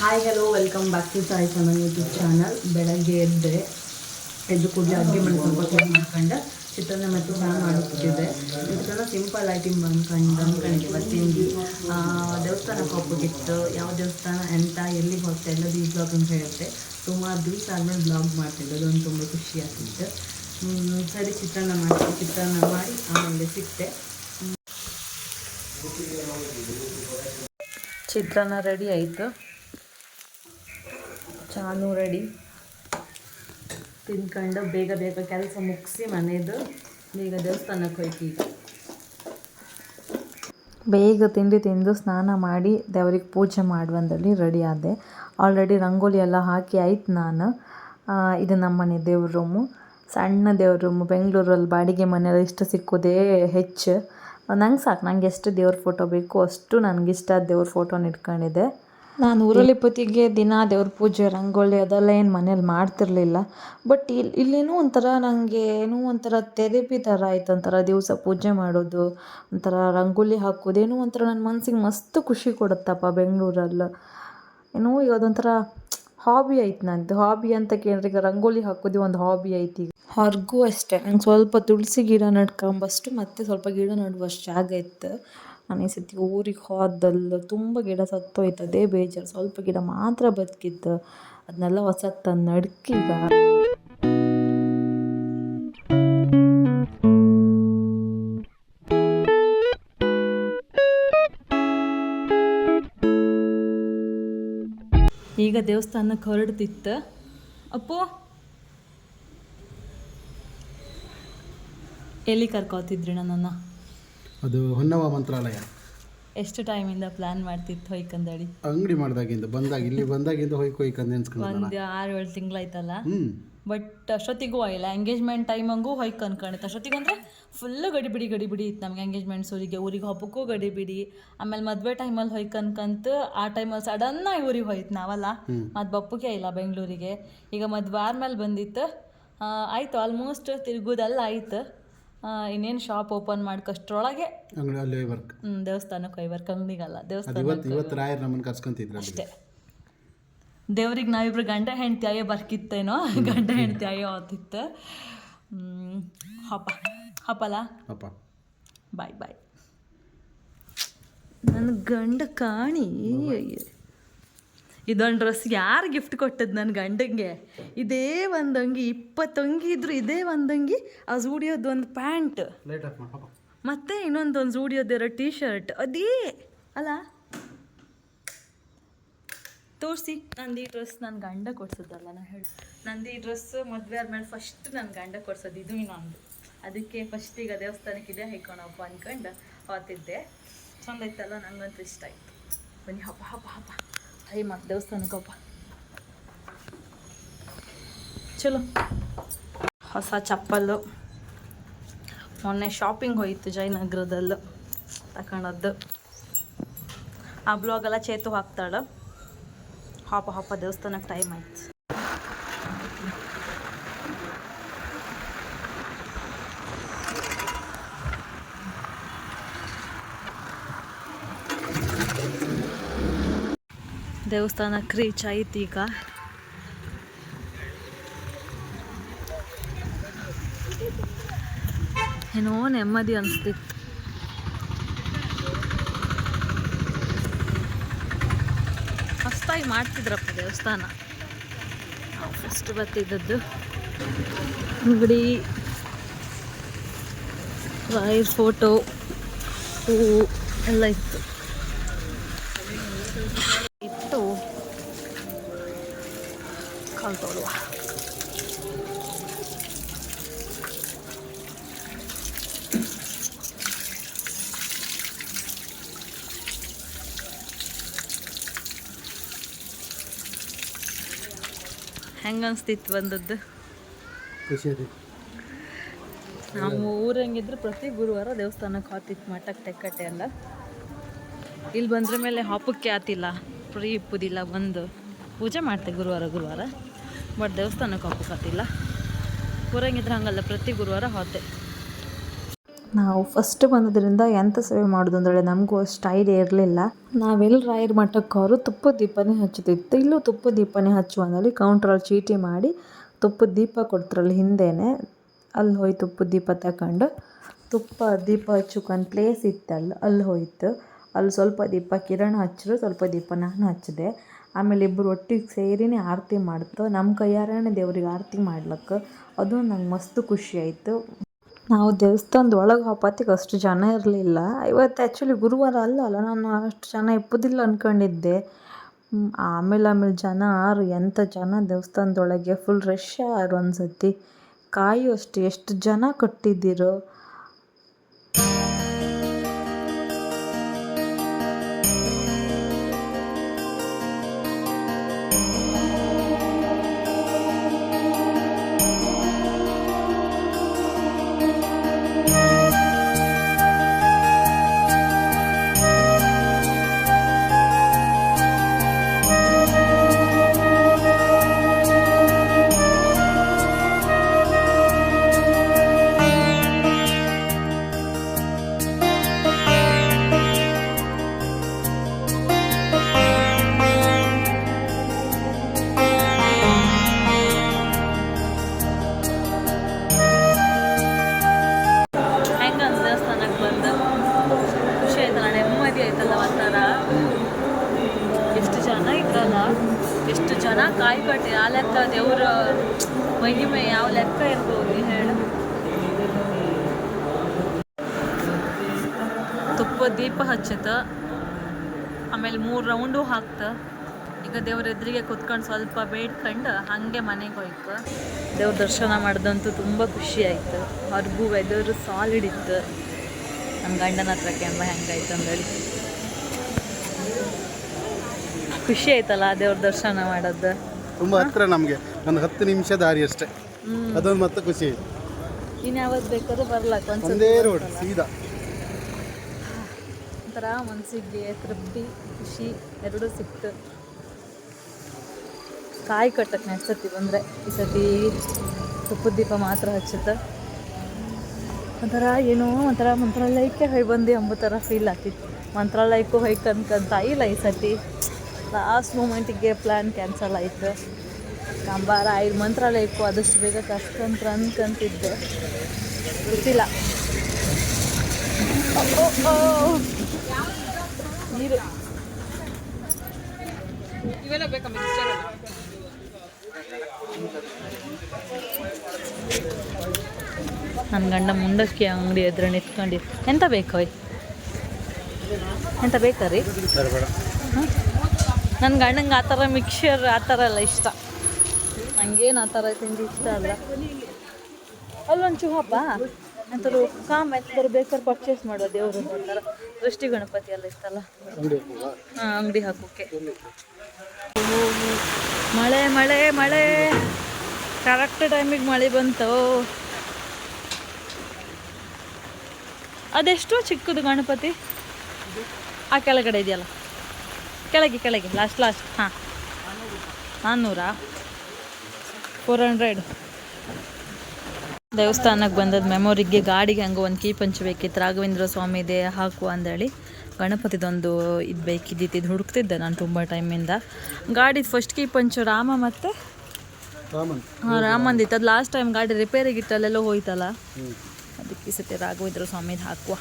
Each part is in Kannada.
Hi hello welcome back to Sai Chaman YouTube channel. ಬೆಳಗ್ಗೆ ಎದ್ದು ಕೂಡಲೇ ಅಡುಗೆ ಮನೆ ಸ್ವಲ್ಪ ಕ್ಲೀನ್ ಮಾಡ್ಕೊಂಡು ಚಿತ್ರಾನ್ನ ಮತ್ತು ಫ್ಯಾನ್ ಮಾಡಿಬಿಟ್ಟಿದ್ದೆ. ಚಿತ್ರಾನ್ನ ಸಿಂಪಲ್ ಆಗಿ ಅಂದ್ಕೊಂಡಿದ್ದೆ. ತಿಂಡಿ ದೇವಸ್ಥಾನಕ್ಕೆ ಹೋಗ್ಬಿಟ್ಟಿತ್ತು. ಯಾವ ದೇವಸ್ಥಾನ ಎಂತ ಎಲ್ಲಿಗೆ ಹೋಗ್ತಾ ಇಲ್ಲದು ಈ ಬ್ಲಾಗ್ ಅಂತ ಹೇಳುತ್ತೆ. ಸುಮಾರು ದಿವಸ ಆದಮೇಲೆ ಬ್ಲಾಗ್ ಮಾಡ್ತಿದ್ದೆ, ಅದೊಂದು ತುಂಬ ಖುಷಿ ಆಗ್ತಿತ್ತು. ಸರಿ ಚಿತ್ರಾನ್ನ ಮಾಡಿ ಆಮೇಲೆ ಸಿಕ್ತೆ. ಚಿತ್ರಾನ್ನ ರೆಡಿ ಆಯಿತು, ಚಾನು ರೆಡಿ. ತಿನ್ಕೊಂಡು ಬೇಗ ಕೆಲಸ ಮುಗಿಸಿ ಮನೆಯದು ಬೇಗ ದೇವಸ್ಥಾನಕ್ಕೆ ಹೋಯ್ತು. ಈಗ ಬೇಗ ತಿಂಡಿ ತಿಂದು ಸ್ನಾನ ಮಾಡಿ ದೇವ್ರಿಗೆ ಪೂಜೆ ಮಾಡುವಂದಲ್ಲಿ ರೆಡಿ ಆದೆ. ಆಲ್ರೆಡಿ ರಂಗೋಲಿ ಎಲ್ಲ ಹಾಕಿ ಆಯ್ತು ನಾನು. ಇದು ನಮ್ಮ ಮನೆ ದೇವ್ರ ರೂಮು, ಸಣ್ಣ ದೇವ್ರ ರೂಮು. ಬೆಂಗಳೂರಲ್ಲಿ ಬಾಡಿಗೆ ಮನೆಯಲ್ಲಿ ಇಷ್ಟು ಸಿಕ್ಕೋದೇ ಹೆಚ್ಚು. ನಂಗೆ ಸಾಕು, ನಂಗೆ ಎಷ್ಟು ದೇವ್ರ ಫೋಟೋ ಬೇಕು ಅಷ್ಟು ನನಗಿಷ್ಟ ದೇವ್ರ ಫೋಟೋನ ಇಟ್ಕೊಂಡಿದ್ದೆ. ನಾನು ಊರಲ್ಲಿ ಪತಿಗೆ ದಿನ ದೇವ್ರ ಪೂಜೆ ರಂಗೋಲಿ ಅದೆಲ್ಲ ಏನು ಮನೇಲಿ ಮಾಡ್ತಿರ್ಲಿಲ್ಲ. ಬಟ್ ಇಲ್ಲೇನೋ ಒಂಥರ ನನಗೆ ಏನೋ ಒಂಥರ ಥೆರಪಿ ಥರ ಆಯ್ತು. ಒಂಥರ ದಿವಸ ಪೂಜೆ ಮಾಡೋದು, ಒಂಥರ ರಂಗೋಲಿ ಹಾಕೋದು, ಏನೋ ಒಂಥರ ನನ್ನ ಮನ್ಸಿಗೆ ಮಸ್ತ್ ಖುಷಿ ಕೊಡುತ್ತಪ್ಪ. ಬೆಂಗಳೂರಲ್ಲಿ ಏನೋ ಅದೊಂಥರ ಹಾಬಿ ಆಯ್ತು ನಂದು. ಹಾಬಿ ಅಂತ ಕೇಳಿದ್ರೆ ಈಗ ರಂಗೋಲಿ ಹಾಕೋದು ಒಂದು ಹಾಬಿ ಆಯ್ತು. ಈಗ ಹೊರಗೂ ಅಷ್ಟೇ ನಂಗೆ ಸ್ವಲ್ಪ ತುಳಸಿ ಗಿಡ ನಡ್ಕೊಂಬಷ್ಟು ಮತ್ತು ಸ್ವಲ್ಪ ಗಿಡ ನಡುವಷ್ಟು ಜಾಗ ಇತ್ತು. ನಾನು ಈ ಸತಿ ಊರಿಗೆ ಹೋದಲ್ಲ ತುಂಬ ಗಿಡ ಸತ್ತೋಯ್ತದೆ ಬೇಜಾರು. ಸ್ವಲ್ಪ ಗಿಡ ಮಾತ್ರ ಬದುಕಿತ್ತು, ಅದನ್ನೆಲ್ಲ ಹೊಸ ತಂದು ನಡ್ಕೀಗ. ಈಗ ದೇವಸ್ಥಾನಕ್ಕೆ ಹೊರಡ್ತಿತ್ತು. ಅಪ್ಪು ಎಲ್ಲಿ ಕರ್ಕೋತಿದ್ರಿ ನನ್ನನ್ನು? ಅದು ಹೊನ್ನವ ಮಂತ್ರಾಲಯ. ಎಷ್ಟು ಟೈಮಿಂದ ಪ್ಲ್ಯಾನ್ ಮಾಡ್ತಿತ್ತು ಹೊಯ್ಕಂದಳಿ? ಅಂಗಡಿ ಮಾಡ್ದಾಗಿಂದ ಇಲ್ಲಿ ಬಂದಾಗಿಂದ ಹೊಯ್ಕಂದು ನೆನ್ಸ್ಕೊಂಡು ಒಂದು 6-7 ತಿಂಗಳಾಯ್ತಲ್ಲ. ಬಟ್ ಅಷ್ಟೊತ್ತಿಗೂ ಆಯಿಲ್ಲ. ಎಂಗೇಜ್ಮೆಂಟ್ ಟೈಮಂಗೂ ಹೊಯ್ಕ ಅನ್ಕೊಂಡಿತ್ತು. ಅಷ್ಟೊತ್ತಿಗಂದರೆ ಫುಲ್ಲು ಗಡಿಬಿಡಿ ಇತ್ತು ನಮ್ಗೆ. ಎಂಗೇಜ್ಮೆಂಟ್ಸ್ ಊರಿಗೆ ಹಬ್ಬಕ್ಕೂ ಗಡಿಬಿಡಿ. ಆಮೇಲೆ ಮದುವೆ ಟೈಮಲ್ಲಿ ಹೊಯ್ಕ ಅನ್ಕಂತು ಆ ಟೈಮಲ್ಲಿ ಸಡನ್ನಾಗಿ ಊರಿಗೆ ಹೋಯ್ತು ನಾವಲ್ಲ. ಮತ್ತು ಬಪ್ಪುಗೆ ಇಲ್ಲ ಬೆಂಗಳೂರಿಗೆ. ಈಗ ಮದುವೆ ಆದ್ಮೇಲೆ ಬಂದಿತ್ತು. ಆಯಿತು, ಆಲ್ಮೋಸ್ಟ್ ತಿರುಗೋದೆಲ್ಲ ಆಯ್ತು. ಇನ್ನೇನು ಶಾಪ್ ಓಪನ್ ಮಾಡ್ಕಷ್ಟರೊಳಗೆ ಅಂಗಡಿ ವರ್ಕ್ ದೇವಸ್ಥಾನಕ್ಕೆ ಹೋಯ್ಬರ್ಕ್, ಅಂಗಡಿಗಲ್ಲ ದೇವಸ್ಥಾನಕ್ಕೆ ಅಷ್ಟೇ. ದೇವ್ರಿಗೆ ನಾವಿಬ್ರು ಗಂಡ ಹೆಂಡತಿ ಅಯ್ಯೋ ಬರ್ಕಿತ್ತೇನೋ, ಗಂಡ ಹೆಂಡತಿ ಅಯ್ಯೋ ಆತಿತ್ತು. ಹಪ್ಪಲ್ಲ ಬಾಯ್. ನನ್ನ ಗಂಡ ಕಾಣಿ. ಇದೊಂದು ಡ್ರೆಸ್ ಯಾರು ಗಿಫ್ಟ್ ಕೊಟ್ಟದ್ದು ನನ್ನ ಗಂಡಂಗೆ? ಇದೇ ಒಂದಂಗಿ 20 ಅಂಗಿ ಇದ್ರು ಇದೇ ಒಂದಂಗಿ, ಆ ಝೂಡಿಯೋದು ಒಂದು ಪ್ಯಾಂಟ್, ಮತ್ತೆ ಇನ್ನೊಂದು ಝೂಡಿಯೋದಿರೋ ಟೀ ಶರ್ಟ್, ಅದೇ ಅಲ್ಲ. ತೋರಿಸಿ, ನಂದು ಈ ಡ್ರೆಸ್ ನನ್ನ ಗಂಡ ಕೊಡ್ಸೋದಲ್ಲ. ನಾನು ಹೇಳಿ, ನಂದು ಈ ಡ್ರೆಸ್ ಮದುವೆ ಆದ್ಮೇಲೆ ಫಸ್ಟ್ ನನ್ನ ಗಂಡ ಕೊಡ್ಸೋದು. ಇದು ಇನ್ನೊಂದು, ಅದಕ್ಕೆ ಫಸ್ಟ್ ಈಗ ದೇವಸ್ಥಾನಕ್ಕೆ ಇದೇ ಹಾಕೋಣಪ್ಪ ಅಂದ್ಕೊಂಡು ಹೋಗ್ತಿದ್ದೆ. ಚಂದ ಇತ್ತಲ್ಲ, ನಂಗಂತೂ ಇಷ್ಟ ಆಯಿತು. ಬನ್ನಿ ಹಬ್ಬ ಹೈ ಮತ್ತು ದೇವಸ್ಥಾನಕ್ಕಪ್ಪ ಚಲೋ. ಹೊಸ ಚಪ್ಪಲು ಮೊನ್ನೆ ಶಾಪಿಂಗ್ ಹೋಯಿತು ಜಯನಗರದಲ್ಲೂ ತಗೊಂಡದ್ದು. ಆ ಬ್ಲಾಗೆಲ್ಲ ಚೇತು ಹಾಕ್ತಾಳೆ. ಹಬ್ಬ ದೇವಸ್ಥಾನಕ್ಕೆ ಟೈಮ್ ಆಯ್ತು. ದೇವಸ್ಥಾನಕ್ಕೆ ರೀಚ್ ಆಯ್ತು. ಈಗ ಏನೋ ನೆಮ್ಮದಿ ಅನಿಸ್ತಿತ್ತು. ಹೊಸ್ತಾಗಿ ಮಾಡ್ತಿದ್ರಪ್ಪ ದೇವಸ್ಥಾನ. ನಾವು ಫಸ್ಟ್ ಬರ್ತಿದ್ದದ್ದು. ಅಂಗಡಿ, ರಾಯರ್ ಫೋಟೋ, ಹೂವು ಎಲ್ಲ ಇತ್ತು. ಕಾಲು ತೊಳುವ. ಹೆಂಗೆ ಅನಿಸ್ತಿತ್ತು ಬಂದದ್ದು? ನಾವು ಊರಂಗಿದ್ರೆ ಪ್ರತಿ ಗುರುವಾರ ದೇವಸ್ಥಾನಕ್ಕೆ ಹೋಗ್ತಿತ್ತು, ಮಠಕ್ಕೆ ತೆಕ್ಕಟ್ಟೆ ಎಲ್ಲ. ಇಲ್ಲಿ ಬಂದ್ರ ಮೇಲೆ ಹಬ್ಬಕ್ಕೆ ಆತಿಲ್ಲ, ಫ್ರೀ ಇಪ್ಪುದಿಲ್ಲ, ಬಂದು ಪೂಜೆ ಮಾಡ್ತೆ ಗುರುವಾರ. ಬಟ್ ದೇವಸ್ಥಾನಕ್ಕೆ ಹೋಗ್ಬೇಕಾತಿಲ್ಲ. ಊರಂಗಿದ್ರೆ ಹಂಗಲ್ಲ, ಪ್ರತಿ ಗುರುವಾರ ಹೋದೆ. ನಾವು ಫಸ್ಟ್ ಬಂದಿದ್ದರಿಂದ ಎಂಥ ಸೇವೆ ಮಾಡೋದು ಅಂದರೆ ನಮಗೂ ಅಷ್ಟು ಐಡಿಯಾ ಇರಲಿಲ್ಲ. ನಾವೆಲ್ಲಿ ರಾಯರ ಮಠಕ್ಕೆ ಅವರು ತುಪ್ಪದ ದೀಪನೇ ಹಚ್ಚುತ್ತಿತ್ತು. ಇಲ್ಲೂ ತುಪ್ಪದ ದೀಪನೇ ಹಚ್ಚು ಅಂದಲ್ಲಿ ಕೌಂಟ್ರಲ್ಲಿ ಚೀಟಿ ಮಾಡಿ ತುಪ್ಪದ ದೀಪ ಕೊಡ್ತಾರಲ್ಲಿ ಹಿಂದೆನೇ ಅಲ್ಲಿ ಹೋಗಿ ತುಪ್ಪದ ದೀಪ ತಗೊಂಡು ತುಪ್ಪ ದೀಪ ಹಚ್ಚೋಕೊಂದು ಪ್ಲೇಸ್ ಇತ್ತಲ್ಲ ಅಲ್ಲಿ ಹೋಯ್ತು. ಅಲ್ಲಿ ಸ್ವಲ್ಪ ದೀಪ ಕಿರಣ ಹಚ್ಚರು, ಸ್ವಲ್ಪ ದೀಪ ನಾನು ಹಚ್ಚಿದೆ. ಆಮೇಲೆ ಇಬ್ಬರು ಒಟ್ಟಿಗೆ ಸೇರಿನೇ ಆರತಿ ಮಾಡ್ತು. ನಮ್ಮ ಕೈಯಾರನೇ ದೇವ್ರಿಗೆ ಆರತಿ ಮಾಡ್ಲಿಕ್ಕೆ ಅದು ನಂಗೆ ಮಸ್ತ್ ಖುಷಿ ಆಯಿತು. ನಾವು ದೇವಸ್ಥಾನದ ಒಳಗೆ ಹೋಗೋತ್ತಿಗೆ ಅಷ್ಟು ಜನ ಇರಲಿಲ್ಲ. ಇವತ್ತು ಆ್ಯಕ್ಚುಲಿ ಗುರುವಾರ ಅಲ್ಲ ನಾನು ಅಷ್ಟು ಜನ ಇಪ್ಪದಿಲ್ಲ ಅಂದ್ಕೊಂಡಿದ್ದೆ. ಆಮೇಲೆ ಜನ ಆರು ಎಂಥ ಜನ ದೇವಸ್ಥಾನದೊಳಗೆ ಫುಲ್ ರಶ್ ಆರು ಅನ್ಸತಿ. ಕಾಯು ಅಷ್ಟು ಎಷ್ಟು ಜನ ಕಟ್ಟಿದ್ದೀರೋ. ಎಷ್ಟು ಜನ ಕಾಯ್ಕಟ್ಟಿ ಆ ಲೆಕ್ಕ ದೇವ್ರ ಮಹಿಮೆ ಯಾವ ಲೆಕ್ಕ ಇರ್ಬೋದು ಹೇಳು. ತುಪ್ಪ ದೀಪ ಹಚ್ಚತ, ಆಮೇಲೆ 3 ರೌಂಡು ಹಾಕ್ತ. ಈಗ ದೇವ್ರ ಎದುರಿಗೆ ಕುತ್ಕೊಂಡು ಸ್ವಲ್ಪ ಬೇಡ್ಕೊಂಡು ಹಾಗೆ ಮನೆಗೆ ಹೋಯ್ತು. ದೇವ್ರ ದರ್ಶನ ಮಾಡ್ದಂತೂ ತುಂಬ ಖುಷಿ ಆಯಿತು. ಹೊರಗೂ ವೆದರು ಸಾಲಿಡ್ ಇತ್ತು. ನಮ್ಮ ಗಂಡನ ಹತ್ರ ಕೆಂಬ ಹೆಂಗಾಯ್ತು ಅಂದೇಳಿ ಖುಷಿ ಆಯ್ತಲ್ಲ ದೇವ್ರ ದರ್ಶನ ಮಾಡೋದು. ತುಂಬ ಹತ್ರ ನಮಗೆ ಒಂದು 10 ನಿಮಿಷ ದಾರಿ ಅಷ್ಟೇ. ಅದೊಂದು ಮತ್ತೆ ಖುಷಿ ಆಯ್ತು. ಇನ್ನು ಯಾವತ್ತು ಬೇಕಾದ್ರೂ ಬರ್ಲಕ್ಕ ಒಂದೇ ರೋಡ್ ಸೀದಾ. ಒಂಥರ ಮನಸ್ಸಿಗೆ ತೃಪ್ತಿ ಖುಷಿ ಎರಡೂ ಸಿಕ್ತು. ಕಾಯಿ ಕಟ್ಟಕ್ಕೆ ನೆಕ್ಸ್ಟ್ ಸತಿ ಬಂದರೆ ಈ ಸತಿ ತುಪ್ಪದ ದೀಪ ಮಾತ್ರ ಹಚ್ಚುತ್ತೆ. ಒಂಥರ ಏನೋ ಒಂಥರ ಮಂತ್ರಾಲಯಕ್ಕೆ ಹೋಗಿ ಬಂದು ಎಂಬ ಥರ ಫೀಲ್ ಆಗ್ತಿತ್ತು. ಮಂತ್ರಾಲಯಕ್ಕೂ ಹೋಗಿ ಕನ್ಕಂತ ಇಲ್ಲ ಈ ಸತಿ. ಲಾಸ್ಟ್ ಮೂಮೆಂಟಿಗೆ ಪ್ಲ್ಯಾನ್ ಕ್ಯಾನ್ಸಲ್ ಆಯಿತು. ಕಂಬಾರ ಮಂತ್ರಾಲಯಕ್ಕೂ ಆದಷ್ಟು ಬೇಗ ಕಷ್ಟಂತ ಅನ್ಕಂತಿದ್ದೆ, ಗೊತ್ತಿಲ್ಲ. ನೀರು ಇವೆಲ್ಲ ಬೇಕಮ್ಮ. ನನ್ನ ಗಂಡ ಮುಂಡಕ್ಕಿ ಅಂಗಡಿ ಎದುರು ನಿಂತ್ಕೊಂಡು ಎಂತ ಬೇಕು ಎಂತ ಬೇಕಾರಿ? ನನ್ನ ಗಂಡಂಗೆ ಆ ಥರ ಮಿಕ್ಸರ್ ಆ ಥರ ಎಲ್ಲ ಇಷ್ಟ. ನನಗೇನು ಆ ಥರ ತಿಂಡಿ ಇಷ್ಟ ಅಲ್ಲ. ಅಲ್ಲೊಂಚು ಹಬ್ಬ ಎಂಥರು ಎಂಥರು ಬೇಕಾದ್ರೆ ಪರ್ಚೇಸ್ ಮಾಡೋ ದೇವರು ಆ ಥರ ದೃಷ್ಟಿ ಗಣಪತಿ ಎಲ್ಲ ಇತ್ತಲ್ಲ, ಹಾಂ ಅಂಗಡಿ ಹಾಕೋಕ್ಕೆ. ಮಳೆ ಮಳೆ ಮಳೆ ಕರೆಕ್ಟ್ ಟೈಮಿಗೆ ಮಳೆ ಬಂತು. ಅದೆಷ್ಟು ಚಿಕ್ಕದು ಗಣಪತಿ ಆ ಕೆಳಗಡೆ ಇದೆಯಲ್ಲ, ಕೆಳಗೆ ಲಾಸ್ಟ್ ಹಾಂ 400 400. ದೇವಸ್ಥಾನಕ್ಕೆ ಬಂದದ ಮೆಮೊರಿಗೆ ಗಾಡಿಗೆ ಹಂಗೆ ಒಂದು ಕೀ ಪಂಚಬೇಕಿತ್ತು. ರಾಘವೇಂದ್ರ ಸ್ವಾಮಿದೆ ಹಾಕು ಅಂದೇಳಿ ಗಣಪತಿದೊಂದು ಇದು ಬೇಕಿದ್ದಿತ್ತು. ಇದು ಹುಡುಕ್ತಿದ್ದೆ ನಾನು ತುಂಬ ಟೈಮಿಂದ. ಗಾಡಿದು ಫಸ್ಟ್ ಕೀ ಪಂಚು ರಾಮ ಮತ್ತು ರಾಮಂದಿತ್ತು. ಅದು ಲಾಸ್ಟ್ ಟೈಮ್ ಗಾಡಿ ರಿಪೇರಿಗಿತ್ತು, ಅಲ್ಲೆಲ್ಲೋ ಹೋಯ್ತಲ್ಲ, ಅದಕ್ಕೆ ಸತಿ ರಾಘವೇಂದ್ರ ಸ್ವಾಮಿದು ಹಾಕುವ.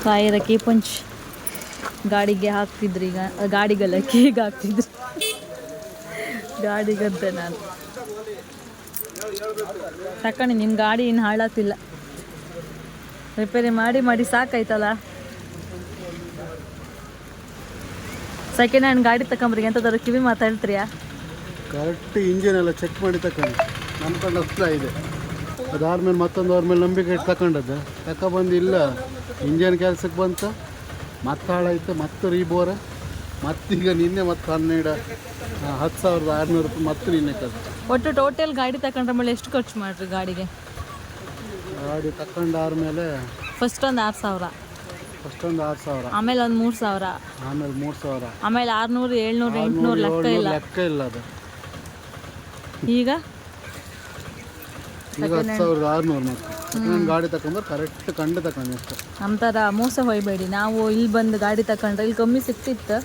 ರಾಯರ ಕೀ ಪಂಚ್ ಗಾಡಿಗೆ ಹಾಕ್ತಿದ್ರಿ. ಈಗ ಗಾಡಿಗೆಲ್ಲ ಕೀಗೆ ಹಾಕ್ತಿದ್ರಿ, ಗಾಡಿಗಂತೆ ನಾನು ತಕೊಂಡು. ನಿನ್ನ ಗಾಡಿ ಇನ್ನು ಹಾಳಾಗ್ತಿಲ್ಲ, ರಿಪೇರಿ ಮಾಡಿ ಸಾಕಾಯ್ತಲ್ಲ. ಸೆಕೆಂಡ್ ಹ್ಯಾಂಡ್ ಗಾಡಿ ತಗೊಂಬ್ರಿಗೆ ಎಂಥದಾದ್ರು ಕಿವಿ ಮಾತಾಡ್ತೀರಿಯಾ? ಕರೆಕ್ಟ್ ಇಂಜಿನ್ ಎಲ್ಲ ಚೆಕ್ ಮಾಡಿ ತಗೊಂಡು ನಂಬ್ಕೊಂಡು ಹೋಗ್ತಾ ಇದೆ. ಅದಾದ್ಮೇಲೆ ಮತ್ತೊಂದು ಅವ್ರ ಮೇಲೆ ನಂಬಿಕೆ ಇಟ್ಟು ತಗೊಂಡದ್ದು ತಗೊಬಂದು ಇಲ್ಲ ಇಂಜಿನ್ ಕೆಲಸಕ್ಕೆ ಬಂತು, ಮತ್ತೆ ಹಾಳಾಯಿತು, ಮತ್ತೆ ರೀಬೋರ, ಮತ್ತೀಗ ನಿನ್ನೆ ಮತ್ತೆ 10,600 ರೂಪಾಯಿ ಮತ್ತೆ ನಿನ್ನೆ ಖರ್ಚು. ಒಟ್ಟು ಟೋಟಲ್ ಗಾಡಿ ತಗೊಂಡ್ರ ಮೇಲೆ ಎಷ್ಟು ಖರ್ಚು ಮಾಡ್ರಿ ಗಾಡಿಗೆ? ಗಾಡಿ ತಗೊಂಡಾದ್ಮೇಲೆ ಫಸ್ಟ್ ಒಂದು 6,000, ಫಸ್ಟ್ ಒಂದು 6,000, ಆಮೇಲೆ ಒಂದು 3,000, ಆಮೇಲೆ 3,000, ಆಮೇಲೆ 600, 700, 800 ಲೆಕ್ಕ ಇಲ್ಲ. ಲೆಕ್ಕ ಇಲ್ಲ ಅದು. ಈಗ 10,600 ಮತ್ತೆ ಸೆಕೆಂಡ್ ಗಾಡಿ ತಗೊಂಡ್ರೆ ಕರೆಕ್ಟ್ ಕಂಡು ತಗೊಂಡು ಅಷ್ಟು. ನಮ್ಮ ಥರ ಮೋಸ ಹೋಯ್ಬೇಡಿ. ನಾವು ಇಲ್ಲಿ ಬಂದು ಗಾಡಿ ತಗೊಂಡ್ರೆ ಇಲ್ಲಿ ಕಮ್ಮಿ ಸಿಕ್ತಿತ್ತು,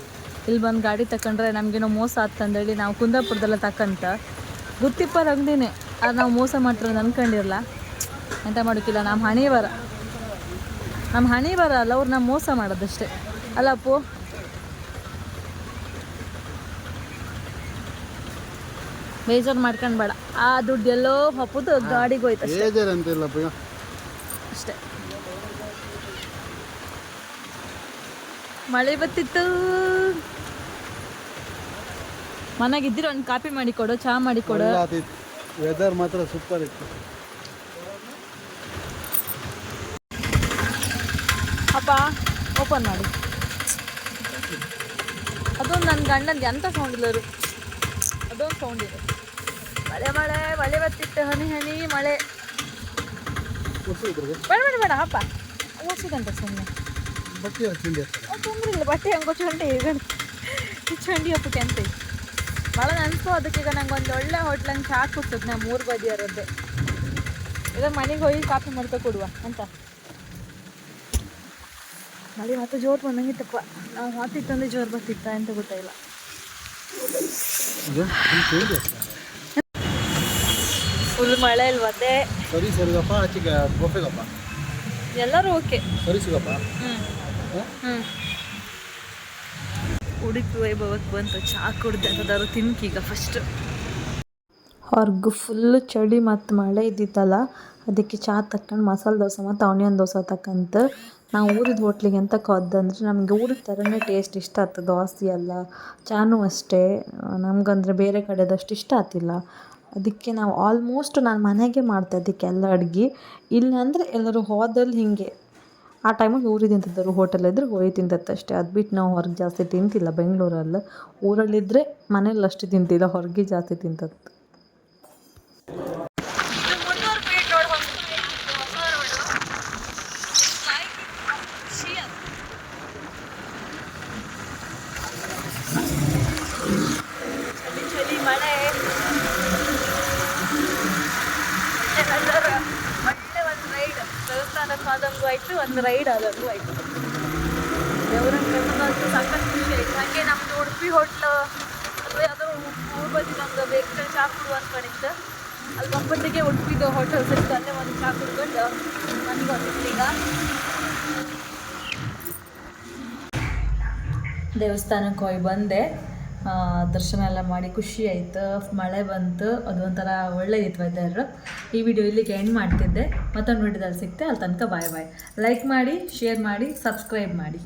ಇಲ್ಲಿ ಬಂದು ಗಾಡಿ ತಗೊಂಡ್ರೆ ನಮಗೇನೋ ಮೋಸ ಆಗ್ತಂದೇಳಿ ನಾವು ಕುಂದಾಪುರದಲ್ಲ ತಕ್ಕಂತ ಗುತ್ತಿಪ್ಪರ ಅಂಗಡಿನೇ, ಅದು ನಾವು ಮೋಸ ಮಾಡ್ತಾರೆ ಅನ್ಕೊಂಡಿರಲ್ಲ. ಎಂತ ಮಾಡೋಕ್ಕಿಲ್ಲ, ನಮ್ಮ ಹಣಿ ಬರ ಅಲ್ಲ, ಅವ್ರು ನಾವು ಮೋಸ ಮಾಡೋದಷ್ಟೇ ಅಲ್ಲಪ್ಪು. ಬೇಜಾರು ಮಾಡ್ಕೊಂಡು ಬೇಡ, ಆ ದುಡ್ಡು ಎಲ್ಲೋ ಹಪ್ಪುದು ಗಾಡಿಗೆ ಹೋಯ್ತು ಅಷ್ಟೇ. ಮಳೆ ಬತ್ತಿತ್ತು. ಮನೆಗಿದ್ದಿರ ಒಂದು ಕಾಫಿ ಮಾಡಿಕೊಡು, ಚಹಾ ಮಾಡಿಕೊಡು. ವೆದರ್ ಮಾತ್ರ ಸೂಪರ್ ಇತ್ತು. ಅಪ್ಪ ಓಪನ್ ಮಾಡಿ. ಅದೊಂದು ನನ್ನ ಗಂಡಂದು ಎಂಥ ಸೌಂಡ್ ಇಲ್ಲ, ಅದೊಂದು ಸೌಂಡ್ ಇದೆ. ಮಳೆ ಮಳೆ ಮಳೆ ಬತ್ತಿತ್ತು, ಹನಿ ಹನಿ ಮಳೆ. ಬೇಡ ಬೇಡ ಅಪ್ಪ, ಓಸಿದಂತೆ ಸುಮ್ಮನೆ ತೊಂದರೆ ಇಲ್ಲ. ಬಟ್ಟೆ ಹಂಗೋ ಚಂಡಿ ಚಂಡಿ ಹಪ್ಪಕ್ಕೆ ಅಂತ ಭಾಳ ಅನಿಸ್ತು. ಅದಕ್ಕೆ ಈಗ ನಂಗೆ ಒಂದು ಒಳ್ಳೆ ಹೋಟ್ಲಂಗೆ ಚಹಾ ಕೊಡ್ತದೆ, ನಾ 3 ಬದಿಯರದ್ದೇ. ಈಗ ಮನೆಗೆ ಹೋಗಿ ಕಾಫಿ ಮಾಡ್ಕೊ ಕೊಡುವ ಅಂತ. ಮಳೆ ಮತ್ತೆ ಜೋರು ಬಂದಂಗಿತ್ತಪ್ಪ. ನಾವು ಮಾತಿತ್ತಂದ್ರೆ ಜೋರು ಬರ್ತಿತ್ತ ಅಂತ ಗೊತ್ತಾಯಿಲ್ಲ. ಫುಲ್ ಮಳೆ ಇಲ್ವತ್ತೆ. ಸರಿ ಸರಿಗಪ್ಪ, ಆಚೆಗೆ ಗೊಪ್ಪೆಗಪ್ಪ, ಎಲ್ಲರೂ ಓಕೆ. ಸರಿ ಸಿಗಪ್ಪ. ಉಡುಪಿ ವೈಭವಕ್ಕೆ ಬಂತು, ಚಹಾ ಕುಡ್ದೆ ಅಂತದಾರು ತಿನ್ಕೀಗ ಫಸ್ಟ್. ಹೊರಗು ಫುಲ್ಲು ಚಳಿ ಮತ್ತು ಮಳೆ ಇದ್ದಿತ್ತಲ್ಲ, ಅದಕ್ಕೆ ಚಹಾ ತಕ್ಕಂಡು ಮಸಾಲೆ ದೋಸೆ ಮತ್ತು ಆನಿಯನ್ ದೋಸೆ ತಕ್ಕಂತ ನಾವು ಊರಿದ ಹೋಟ್ಲಿಗೆ ಎಂತ ಕದ್ದಂದ್ರೆ ನಮಗೆ ಊರಿದ ಥರನೇ ಟೇಸ್ಟ್ ಇಷ್ಟ ಆಗ್ತದೆ. ದೋಸೆ ಎಲ್ಲ ಚಾನೂ ಅಷ್ಟೇ ನಮಗಂದ್ರೆ ಬೇರೆ ಕಡೆದಷ್ಟು ಇಷ್ಟ ಆಗ್ತಿಲ್ಲ. ಅದಕ್ಕೆ ನಾವು ಆಲ್ಮೋಸ್ಟ್ ನಾನು ಮನೆಗೆ ಮಾಡ್ತೆ ಅದಕ್ಕೆಲ್ಲ ಅಡುಗೆ. ಇಲ್ಲ ಅಂದರೆ ಎಲ್ಲರೂ ಹೋದಲ್ಲಿ ಹಿಂಗೆ ಆ ಟೈಮಿಗೆ ಊರಿಗೆ ತಿಂತಿದ್ದರು, ಹೋಟೆಲ್ ಇದ್ದರೆ ಹೋಗಿ ತಿಂತತ್ತಷ್ಟೇ. ಅದು ಬಿಟ್ಟು ನಾವು ಹೊರಗೆ ಜಾಸ್ತಿ ತಿಂತಿಲ್ಲ ಬೆಂಗಳೂರಲ್ಲಿ. ಊರಲ್ಲಿದ್ದರೆ ಮನೇಲಿ ಅಷ್ಟು ತಿಂತಿಲ್ಲ, ಹೊರಗೆ ಜಾಸ್ತಿ ತಿಂತತ್ತು. ಚಳಿ ಮಳೆ ಒಳ್ಳೆ ಒಂದು ರೈಡ್, ದೇವಸ್ಥಾನಕ್ಕೆ ಆದಂಗೂ ಆಯಿತು, ಒಂದು ರೈಡ್ ಆದಂಗೂ ಆಯಿತು. ದೇವರನ್ನ ಕರ್ಕೊಂಡಂತೂ ಸಾಕಷ್ಟು ಖುಷಿ ಆಯಿತು. ಹಾಗೆ ನಮ್ಮದು ಉಡುಪಿ ಹೋಟ್ಲು ಅಥವಾ ಯಾವುದೋ ಊರು ಬದಿ ನಮ್ದು ಬೇಕಾದ್ರೆ ಚಹಾ ಕುಡುವ ಅಂದ್ಕೊಂಡಿತ್ತು. ಅಲ್ಲಿ ಒಂಬತ್ತಿಗೆ ಉಡುಪಿದು ಹೋಟೆಲ್ ಸಿಕ್ತು, ಅಲ್ಲೇ ಒಂದು ಚಹಾ ಕುಡ್ಕೊಂಡು ಮನೆಗೆ ಬಂದಿತ್ತು. ಈಗ ದೇವಸ್ಥಾನಕ್ಕೆ ಹೋಗಿ ಬಂದೆ, ದರ್ಶನ ಎಲ್ಲ ಮಾಡಿ ಖುಷಿ ಆಯಿತು. ಮಳೆ ಬಂತು, ಅದೊಂಥರ ಒಳ್ಳೆಯದಿತ್ತು ವೆದರ್. ಈ ವಿಡಿಯೋ ಇಲ್ಲಿಗೆ ಎಂಡ್ ಮಾಡ್ತಿದ್ದೆ. ಮತ್ತೊಂದು ವಿಡಿಯೋದಲ್ಲಿ ಸಿಗ್ತೆ. ಅಲ್ಲಿ ತನಕ ಬಾಯ್ ಬಾಯ್. ಲೈಕ್ ಮಾಡಿ, ಶೇರ್ ಮಾಡಿ, ಸಬ್ಸ್ಕ್ರೈಬ್ ಮಾಡಿ.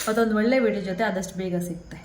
ಮತ್ತೊಂದು ಒಳ್ಳೆ ವಿಡಿಯೋ ಜೊತೆ ಆದಷ್ಟು ಬೇಗ ಸಿಗ್ತೆ.